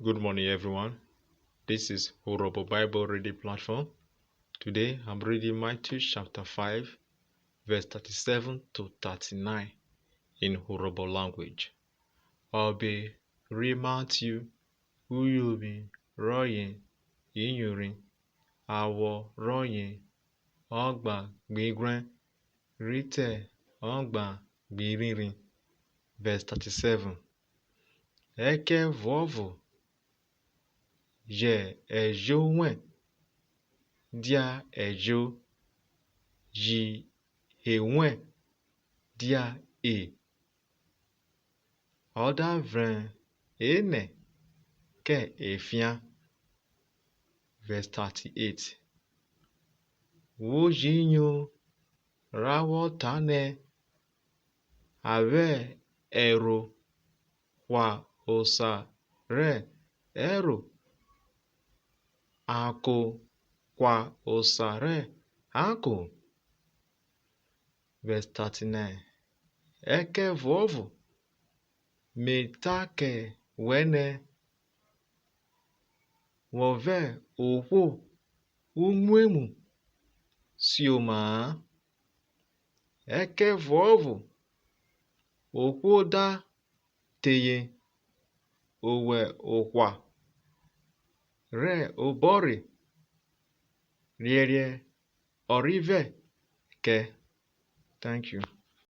Good morning, everyone. This is Horobo Bible Reading Platform. Today, I'm reading Matthew chapter 5, verse 37 to 39 in Horobo language. I'll be reading Matthew, Uyubi, Royin, Inyurin, Awo, Royin, Ogba, Gbigren, Rite, Ogba, Gbiririn. Verse 37. Eke vovo, je ejo wen, dia ejo, ji ewen, dia e. Oda vren ene ke efia. Verse 38. Wo jinyo rawo tane ave ero wa osa re ero ako kwa osa re ako. Verse 39. Eke vovo metake wene wove okwo umwemu sioma. Eke vovo okwo da teye owe okwa re obori rierie orive ke. Thank you.